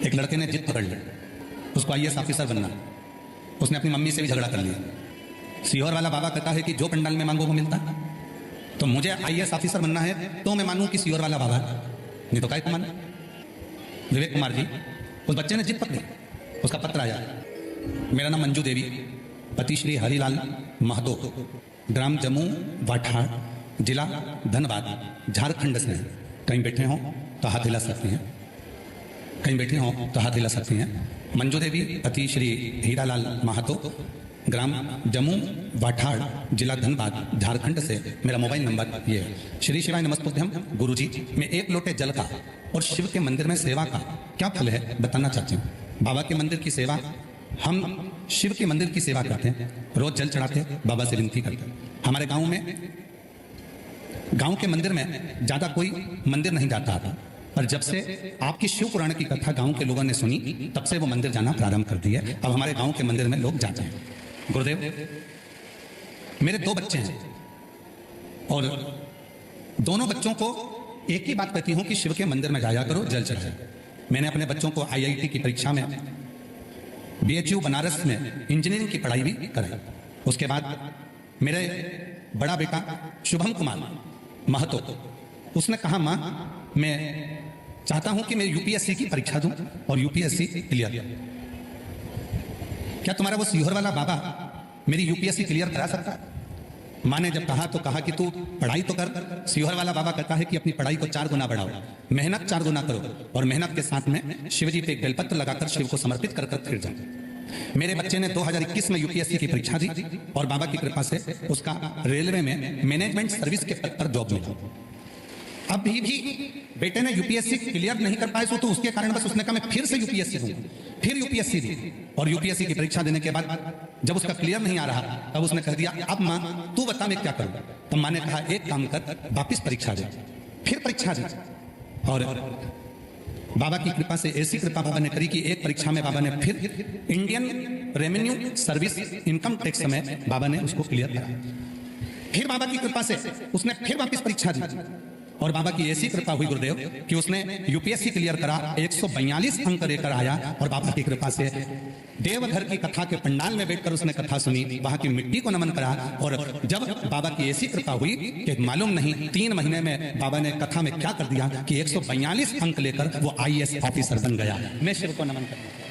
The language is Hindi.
एक लड़के ने जिद पकड़ ली, उसको आईएएस ऑफिसर बनना। उसने अपनी मम्मी से भी झगड़ा कर लिया। सीहोर वाला बाबा कहता है कि जो पंडाल में मांगो वो मिलता है, तो मुझे आईएएस ऑफिसर बनना है तो मैं मानूं कि सीहोर वाला बाबा है, नहीं तो काय को मान। विवेक कुमार जी, उस बच्चे ने जिद पकड़ी, उसका पत्र आया, मेरा नाम मंजू देवी, पति श्री हरिलाल महतो, ग्राम जम्मू वाठाड़, जिला धनबाद, झारखंड से। कहीं बैठे हों तो हाथ हिला सकती हैं, कहीं बैठे हों तो हाथ हिला सकती हैं। मंजू देवी, पति श्री हीरालाल महतो, ग्राम जम्मू वाठाड़, जिला धनबाद, झारखंड से। मेरा मोबाइल नंबर ये है। श्री शिवाय नमस्तुभ्यम गुरुजी, मैं एक लोटे जल का और शिव के मंदिर में सेवा का क्या फल है बताना चाहती हूँ। बाबा के मंदिर की सेवा, हम शिव के मंदिर की सेवा करते हैं, रोज जल चढ़ाते हैं, बाबा से विनती करते हैं। हमारे गांव में, गांव के मंदिर में ज्यादा कोई मंदिर नहीं जाता था, पर जब से आपकी शिव पुराण की कथा गांव के लोगों ने सुनी, तब से वो मंदिर जाना प्रारंभ कर दिया। अब हमारे गांव के मंदिर में लोग जाते हैं। गुरुदेव, मेरे 2 बच्चे हैं और दोनों बच्चों को एक ही बात कहती हूं कि शिव के मंदिर में जाया करो, जल चढ़ाया। मैंने अपने बच्चों को आईआईटी की परीक्षा में, बीएचयू बनारस में इंजीनियरिंग की पढ़ाई भी कराई। उसके बाद मेरे बड़ा बेटा शुभम कुमार महतो, उसने कहा मां मैं चाहता हूं कि मैं यूपीएससी की परीक्षा दूं और यूपीएससी क्लियर। क्या तुम्हारा वो सीहोर वाला बाबा मेरी यूपीएससी क्लियर करा सकता? मां ने जब कहा तो कहा कि तू पढ़ाई तो कर। सीहोर वाला बाबा कहता है कि अपनी पढ़ाई को 4 गुना बढ़ाओ, मेहनत 4 गुना करो, और मेहनत के साथ में शिवजी पे एक बेलपत्र लगाकर शिव को समर्पित कर फिर जाओ। मेरे बच्चे ने 2021 में यूपीएससी की परीक्षा दी और बाबा की कृपा से उसका रेलवे में मैनेजमेंट सर्विस के पद पर जॉब मिला। अभी भी बेटे ने यूपीएससी क्लियर नहीं कर पाए, तो उसके कारण बस उसने कहा मैं फिर से यूपीएससी दूंगा। फिर यूपीएससी दी और यूपीएससी की परीक्षा देने के बाद जब उसका क्लियर नहीं आ रहा, तब उसने कह दिया अब मां तू बता मैं क्या करूं। तब मां ने कहा एक काम कर, वापिस परीक्षा दे। फिर परीक्षा दी और बाबा की कृपा से ऐसी कृपा बाबा ने करी कि एक परीक्षा में बाबा ने फिर Indian revenue service income tax में बाबा ने उसको क्लियर करा। फिर बाबा की कृपा से उसने फिर वापिस परीक्षा दी और बाबा की ऐसी कृपा हुई गुरुदेव कि उसने यूपीएससी क्लियर करा, 142 अंक लेकर आया। और बाबा की कृपा से देवघर की कथा के पंडाल में बैठकर उसने कथा सुनी, वहां की मिट्टी को नमन करा। और जब बाबा की ऐसी कृपा हुई कि मालूम नहीं 3 महीने में बाबा ने कथा में क्या कर दिया कि 142 अंक लेकर वो आईएएस ऑफिसर बन गया। मैं शिव को नमन करता हूं।